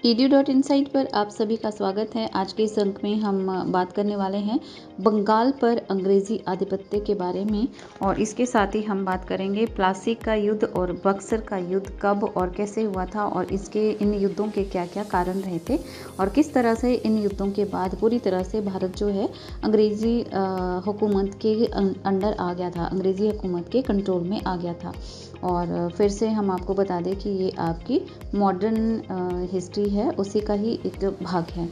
edu.insight पर आप सभी का स्वागत है। आज के इस अंक में हम बात करने वाले हैं बंगाल पर अंग्रेजी आधिपत्य के बारे में, और इसके साथ ही हम बात करेंगे प्लासी का युद्ध और बक्सर का युद्ध कब और कैसे हुआ था, और इन युद्धों के क्या क्या कारण रहे थे, और किस तरह से इन युद्धों के बाद पूरी तरह से भारत जो है अंग्रेजी हुकूमत के अंडर आ गया था, अंग्रेजी हुकूमत के कंट्रोल में आ गया था। और फिर से हम आपको बता दें कि ये आपकी मॉडर्न हिस्ट्री है, उसी का ही एक भाग है।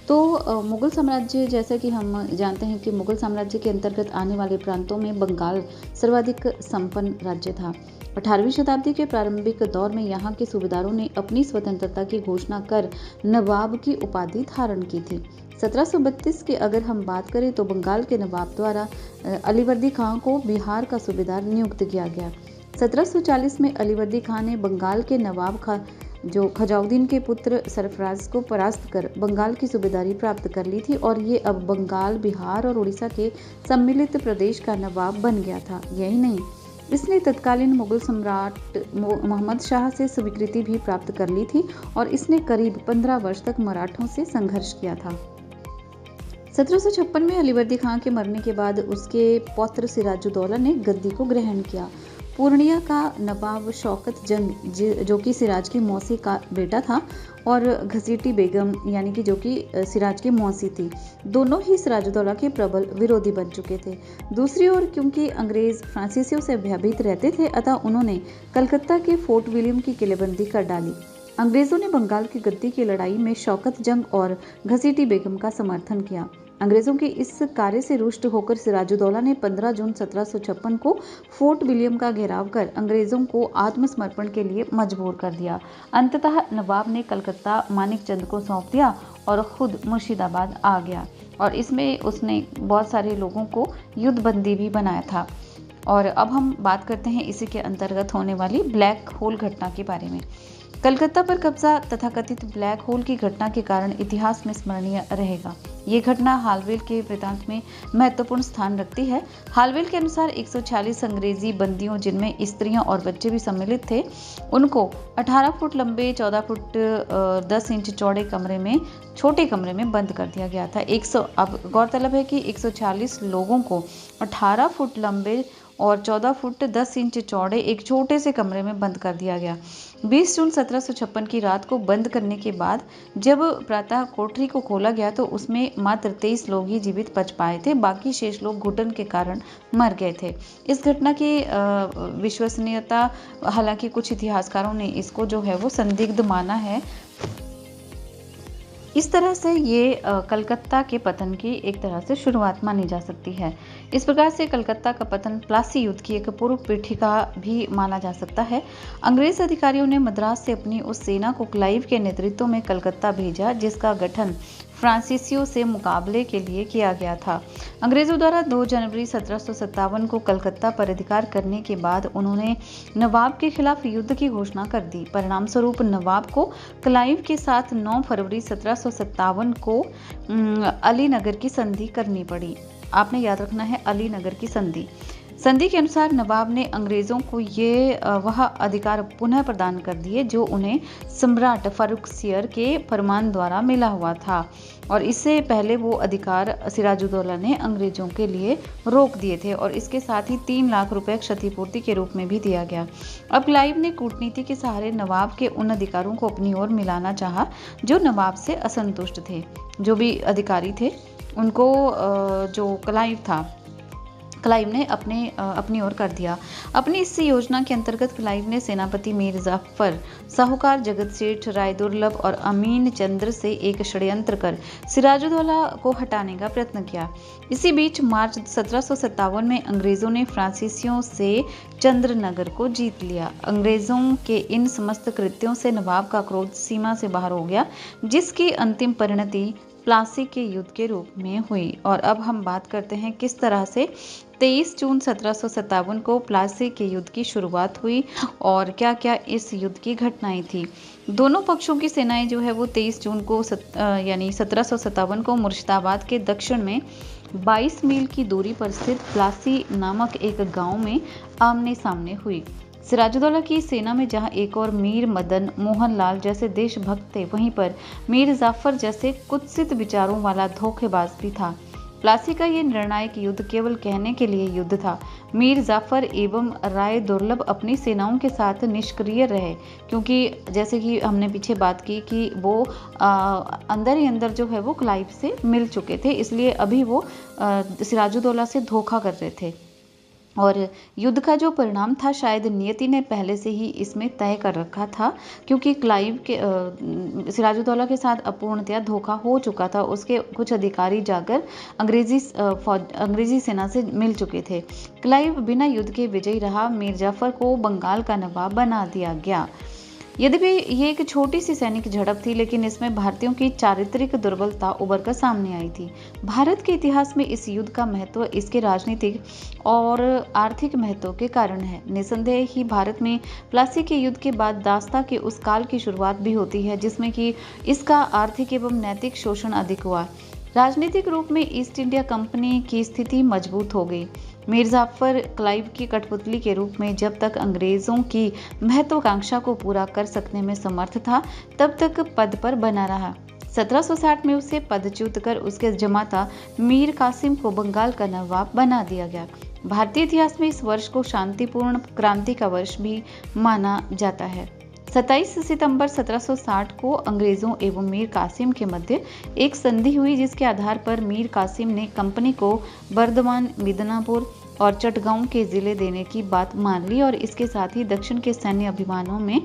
तो मुग़ल साम्राज्य, जैसा कि हम जानते हैं कि मुग़ल साम्राज्य के अंतर्गत आने वाले प्रांतों में बंगाल सर्वाधिक संपन्न राज्य था। 18वीं शताब्दी के प्रारंभिक दौर में यहाँ के सूबेदारों ने अपनी स्वतंत्रता की घोषणा कर नवाब की उपाधि धारण की थी। 1732 की अगर हम बात करें तो बंगाल के नवाब द्वारा अलीवर्दी खां को बिहार का सूबेदार नियुक्त किया गया। 1740 में अलीवर्दी खां ने बंगाल के नवाब खजाउद्दीन के पुत्र सरफराज को परास्त कर बंगाल की सूबेदारी प्राप्त कर ली थी, और ये अब बंगाल, बिहार और उड़ीसा के सम्मिलित प्रदेश का नवाब बन गया था। यही नहीं, इसने तत्कालीन मुगल सम्राट मोहम्मद शाह से स्वीकृति भी प्राप्त कर ली थी, और इसने करीब 15 वर्ष तक मराठों से संघर्ष किया था। 1756 में अलीवर्दी खां के मरने के बाद उसके पौत्र सिराजुद्दौला ने गद्दी को ग्रहण किया। पूर्णिया का नवाब शौकत जंग, जो कि सिराज की मौसी का बेटा था, और घसीटी बेगम यानी कि जो कि सिराज की मौसी थी, दोनों ही सिराजुद्दौला के प्रबल विरोधी बन चुके थे। दूसरी ओर क्योंकि अंग्रेज फ्रांसीसियों से भयभीत रहते थे, अतः उन्होंने कलकत्ता के फोर्ट विलियम की किलेबंदी कर डाली। अंग्रेजों ने बंगाल की गद्दी की लड़ाई में शौकत जंग और घसीटी बेगम का समर्थन किया। अंग्रेजों के इस कार्य से रुष्ट होकर सिराजुद्दौला ने 15 जून 1756 को फोर्ट विलियम का घेराव कर अंग्रेजों को आत्मसमर्पण के लिए मजबूर कर दिया। अंततः नवाब ने कलकत्ता मानिकचंद को सौंप दिया और खुद मुर्शिदाबाद आ गया, और इसमें उसने बहुत सारे लोगों को युद्धबंदी भी बनाया था। और अब हम बात करते हैं इसी के अंतर्गत होने वाली ब्लैक होल घटना के बारे में। कलकत्ता पर कब्जा तथाकथित ब्लैक होल की घटना के कारण इतिहास में स्मरणीय रहेगा। ये घटना हालवेल के वृत्तांत में महत्वपूर्ण स्थान रखती है। हालवेल के अनुसार 146 अंग्रेजी बंदियों, जिनमें स्त्रियां और बच्चे भी सम्मिलित थे, उनको 18 फुट लंबे 14 फुट 10 इंच चौड़े छोटे कमरे में बंद कर दिया गया था। अब गौरतलब है कि 140 लोगों को 18 फुट लंबे और 14 फुट 10 इंच चौड़े एक छोटे से कमरे में बंद कर दिया गया। 20 जून 1756 की रात को बंद करने के बाद जब प्रातः कोठरी को खोला गया तो उसमें मात्र 23 लोग ही जीवित बच पाए थे, बाकी शेष लोग घुटन के कारण मर गए थे। इस घटना की विश्वसनीयता, हालांकि कुछ इतिहासकारों ने इसको जो है वो संदिग्ध माना है। इस तरह से ये कलकत्ता के पतन की एक तरह से शुरुआत मानी जा सकती है। इस प्रकार से कलकत्ता का पतन प्लासी युद्ध की एक पूर्व पीठिका भी माना जा सकता है। अंग्रेज अधिकारियों ने मद्रास से अपनी उस सेना को क्लाइव के नेतृत्व में कलकत्ता भेजा, जिसका गठन फ्रांसीसियों से मुकाबले के लिए किया गया था। अंग्रेजों द्वारा 2 जनवरी 1757 को कलकत्ता पर अधिकार करने के बाद उन्होंने नवाब के खिलाफ युद्ध की घोषणा कर दी। परिणाम स्वरूप नवाब को क्लाइव के साथ 9 फरवरी 1757 को अलीनगर की संधि करनी पड़ी। आपने याद रखना है, अलीनगर की संधि। संधि के अनुसार नवाब ने अंग्रेजों को वह अधिकार पुनः प्रदान कर दिए जो उन्हें सम्राट फारुखसियर के फरमान द्वारा मिला हुआ था, और इससे पहले वो अधिकार सिराजुद्दौला ने अंग्रेजों के लिए रोक दिए थे, और इसके साथ ही 3 लाख रुपए क्षतिपूर्ति के रूप में भी दिया गया। अब क्लाइव ने कूटनीति के सहारे नवाब के उन अधिकारों को अपनी ओर मिलाना चाहा जो नवाब से असंतुष्ट थे। जो भी अधिकारी थे उनको जो क्लाइव ने अपनी ओर कर दिया। अपनी इस योजना के अंतर्गत क्लाइव ने सेनापति मीर जाफर, साहूकार जगत सेठ, राय दुर्लभ और अमीन चंद्र से एक षड्यंत्र कर सिराजुद्दौला को हटाने का प्रयत्न किया। इसी बीच मार्च 1757 में अंग्रेजों ने फ्रांसीसियों से चंद्रनगर को जीत लिया। अंग्रेजों के इन समस्त कृत्यों से नवाब का क्रोध सीमा से बाहर हो गया, जिसकी अंतिम परिणति प्लासी के युद्ध के रूप में हुई। और अब हम बात करते हैं किस तरह से 23 जून 1757 को प्लासी के युद्ध की शुरुआत हुई और क्या क्या इस युद्ध की घटनाएं थी। दोनों पक्षों की सेनाएं जो है वो 23 जून को यानी 1757 को मुर्शिदाबाद के दक्षिण में 22 मील की दूरी पर स्थित प्लासी नामक एक गांव में आमने सामने हुई। सिराजुद्दौला की सेना में जहां एक और मीर मदन मोहन लाल जैसे देशभक्त थे, वहीं पर मीर जाफर जैसे कुत्सित विचारों वाला धोखेबाज भी था। प्लासी का ये निर्णायक युद्ध केवल कहने के लिए युद्ध था। मीर जाफर एवं राय दुर्लभ अपनी सेनाओं के साथ निष्क्रिय रहे, क्योंकि जैसे कि हमने पीछे बात की कि वो अंदर ही अंदर जो है वो क्लाइव से मिल चुके थे, इसलिए अभी वो सिराजुद्दौला से धोखा कर रहे थे। और युद्ध का जो परिणाम था शायद नियति ने पहले से ही इसमें तय कर रखा था, क्योंकि क्लाइव के सिराजुद्दौला के साथ अपूर्णतया धोखा हो चुका था। उसके कुछ अधिकारी जाकर अंग्रेजी सेना से मिल चुके थे। क्लाइव बिना युद्ध के विजयी रहा। मीर जाफर को बंगाल का नवाब बना दिया गया। यद्यपि ये एक छोटी सी सैनिक झड़प थी, लेकिन इसमें भारतीयों की चारित्रिक दुर्बलता उभर कर सामने आई थी। भारत के इतिहास में इस युद्ध का महत्व इसके राजनीतिक और आर्थिक महत्व के कारण है। निसंदेह ही भारत में प्लासी के युद्ध के बाद दास्ता के उस काल की शुरुआत भी होती है जिसमें कि इसका आर्थिक एवं नैतिक शोषण अधिक हुआ। राजनीतिक रूप में ईस्ट इंडिया कंपनी की स्थिति मजबूत हो गई। मीर जाफर क्लाइव की कठपुतली के रूप में जब तक अंग्रेजों की महत्वाकांक्षा को पूरा कर सकने में समर्थ था, तब तक पद पर बना रहा। 1760 में उसे पदच्युत कर उसके जमाता मीर कासिम को बंगाल का नवाब बना दिया गया। भारतीय इतिहास में इस वर्ष को शांतिपूर्ण क्रांति का वर्ष भी माना जाता है। 27 सितंबर 1760 को अंग्रेजों एवं मीर कासिम के मध्य एक संधि हुई, जिसके आधार पर मीर कासिम ने कंपनी को बर्दवान, मिदनापुर और चटगांव के जिले देने की बात मान ली और इसके साथ ही दक्षिण के सैन्य अभियानों में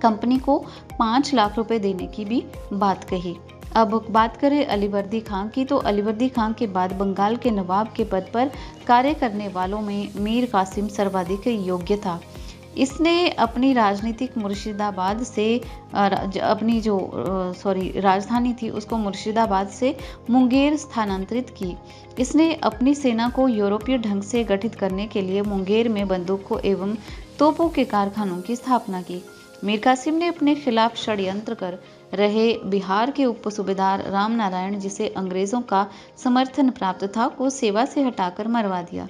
कंपनी को 5 लाख रुपए देने की भी बात कही। अब बात करें अलीवर्दी खां की, तो अलीवर्दी खां के बाद बंगाल के नवाब के पद पर कार्य करने वालों में मीर कासिम सर्वाधिक योग्य था। इसने अपनी राजनीतिक मुर्शिदाबाद से राजधानी थी उसको मुर्शिदाबाद से मुंगेर स्थानांतरित की। इसने अपनी सेना को यूरोपीय ढंग से गठित करने के लिए मुंगेर में बंदूकों एवं तोपों के कारखानों की स्थापना की। मीर कासिम ने अपने खिलाफ षड्यंत्र कर रहे बिहार के उप सूबेदार राम नारायण, जिसे अंग्रेजों का समर्थन प्राप्त था, को सेवा से हटाकर मरवा दिया।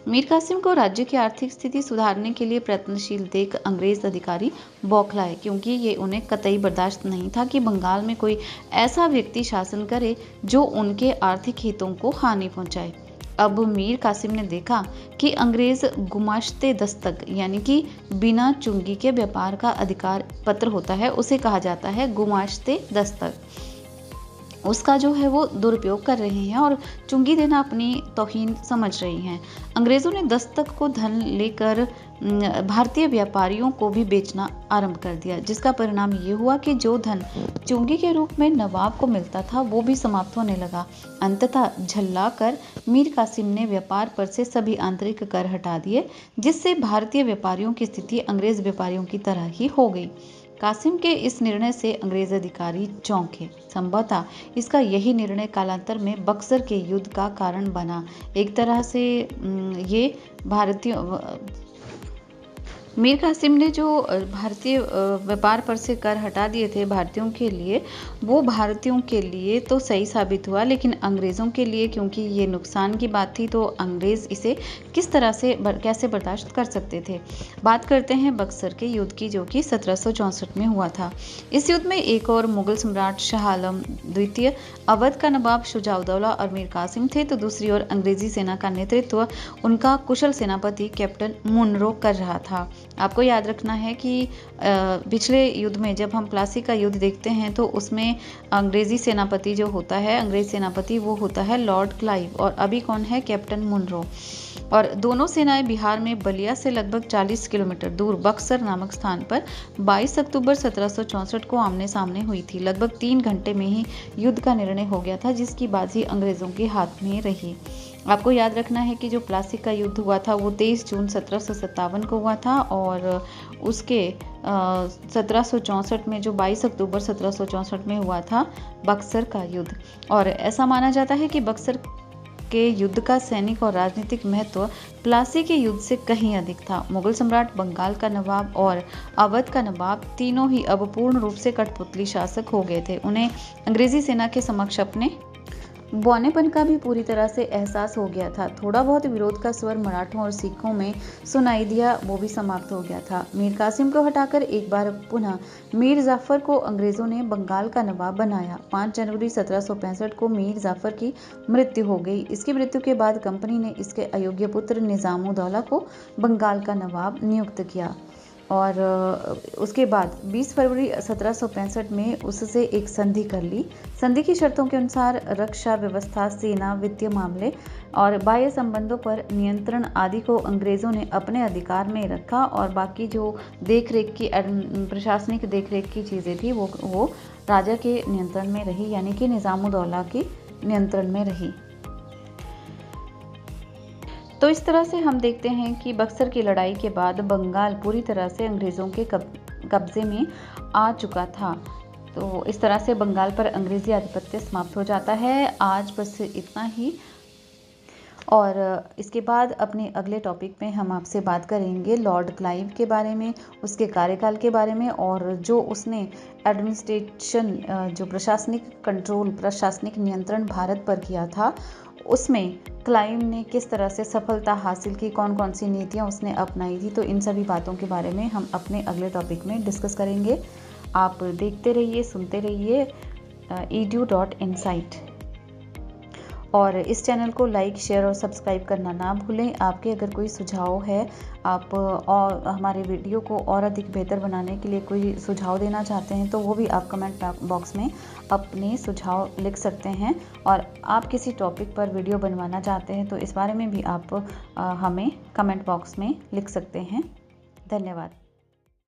मीर कासिम को राज्य की आर्थिक स्थिति सुधारने के लिए प्रयत्नशील देख अंग्रेज अधिकारी बौखलाए, क्योंकि ये उन्हें कतई बर्दाश्त नहीं था कि बंगाल में कोई ऐसा व्यक्ति शासन करे जो उनके आर्थिक हितों को हानि पहुंचाए। अब मीर कासिम ने देखा कि अंग्रेज गुमाश्ते दस्तक यानी कि बिना चुंगी के व्यापार का अधिकार पत्र होता है, उसे कहा जाता है गुमाश्ते दस्तक, उसका जो है वो दुरुपयोग कर रहे हैं और चुंगी देना अपनी तौहीन समझ रही हैं। अंग्रेजों ने दस्तक को धन लेकर भारतीय व्यापारियों को भी बेचना आरंभ कर दिया, जिसका परिणाम ये हुआ कि जो धन चुंगी के रूप में नवाब को मिलता था वो भी समाप्त होने लगा। अंततः झल्ला कर मीर कासिम ने व्यापार पर से सभी आंतरिक कर हटा दिए, जिससे भारतीय व्यापारियों की स्थिति अंग्रेज व्यापारियों की तरह ही हो गई। कासिम के इस निर्णय से अंग्रेज अधिकारी चौंके। संभवतः इसका यही निर्णय कालांतर में बक्सर के युद्ध का कारण बना। एक तरह से ये मीर कासिम ने जो भारतीय व्यापार पर से कर हटा दिए थे भारतीयों के लिए, वो भारतीयों के लिए तो सही साबित हुआ, लेकिन अंग्रेज़ों के लिए क्योंकि ये नुकसान की बात थी तो अंग्रेज़ इसे किस तरह से कैसे बर्दाश्त कर सकते थे। बात करते हैं बक्सर के युद्ध की, जो कि 1764 में हुआ था। इस युद्ध में एक और मुगल सम्राट शाह आलम द्वितीय, अवध का नवाब शुजाउद्दौला और मीर कासिम थे, तो दूसरी ओर अंग्रेजी सेना का नेतृत्व उनका कुशल सेनापति कैप्टन मुनरो कर रहा था। आपको याद रखना है कि पिछले युद्ध में जब हम प्लासी का युद्ध देखते हैं तो उसमें अंग्रेजी सेनापति जो होता है, अंग्रेज सेनापति वो होता है लॉर्ड क्लाइव, और अभी कौन है, कैप्टन मुनरो। और दोनों सेनाएं बिहार में बलिया से लगभग 40 किलोमीटर दूर बक्सर नामक स्थान पर 22 अक्टूबर 1764 को आमने सामने हुई थी। लगभग 3 घंटे में ही युद्ध का निर्णय हो गया था, जिसकी बाजी अंग्रेजों के हाथ में रही। आपको याद रखना है कि जो प्लासी का युद्ध हुआ था वो 23 जून 1757 को हुआ था, और उसके 1764 में जो 22 अक्टूबर 1764 में हुआ था बक्सर का युद्ध। और ऐसा माना जाता है कि बक्सर के युद्ध का सैनिक और राजनीतिक महत्व प्लासी के युद्ध से कहीं अधिक था। मुगल सम्राट, बंगाल का नवाब और अवध का नवाब तीनों ही अब पूर्ण रूप से कठपुतली शासक हो गए थे। उन्हें अंग्रेजी सेना के समक्ष अपने बौनेपन का भी पूरी तरह से एहसास हो गया था। थोड़ा बहुत विरोध का स्वर मराठों और सिखों में सुनाई दिया, वो भी समाप्त हो गया था। मीर कासिम को हटाकर एक बार पुनः मीर जाफर को अंग्रेजों ने बंगाल का नवाब बनाया। 5 जनवरी 1765 को मीर जाफर की मृत्यु हो गई। इसकी मृत्यु के बाद कंपनी ने इसके अयोग्य पुत्र निजामुद्दौला को बंगाल का नवाब नियुक्त किया और उसके बाद 20 फरवरी 1765 में उससे एक संधि कर ली। संधि की शर्तों के अनुसार रक्षा व्यवस्था, सेना, वित्तीय मामले और बाह्य संबंधों पर नियंत्रण आदि को अंग्रेजों ने अपने अधिकार में रखा और बाकी जो देखरेख की प्रशासनिक देखरेख की चीज़ें थी वो राजा के नियंत्रण में रही, यानी कि निजामुद्दौला के नियंत्रण में रही। तो इस तरह से हम देखते हैं कि बक्सर की लड़ाई के बाद बंगाल पूरी तरह से अंग्रेज़ों के कब्जे में आ चुका था। तो इस तरह से बंगाल पर अंग्रेज़ी आधिपत्य समाप्त हो जाता है। आज बस इतना ही, और इसके बाद अपने अगले टॉपिक में हम आपसे बात करेंगे लॉर्ड क्लाइव के बारे में, उसके कार्यकाल के बारे में, और जो उसने एडमिनिस्ट्रेशन, जो प्रशासनिक कंट्रोल, प्रशासनिक नियंत्रण भारत पर किया था, उसमें क्लाइव ने किस तरह से सफलता हासिल की, कौन कौन सी नीतियाँ उसने अपनाई थी। तो इन सभी बातों के बारे में हम अपने अगले टॉपिक में डिस्कस करेंगे। आप देखते रहिए, सुनते रहिए edu.insight, और इस चैनल को लाइक, शेयर और सब्सक्राइब करना ना भूलें। आपके अगर कोई सुझाव है, आप और हमारे वीडियो को और अधिक बेहतर बनाने के लिए कोई सुझाव देना चाहते हैं, तो वो भी आप कमेंट बॉक्स में अपने सुझाव लिख सकते हैं। और आप किसी टॉपिक पर वीडियो बनवाना चाहते हैं तो इस बारे में भी आप हमें कमेंट बॉक्स में लिख सकते हैं। धन्यवाद।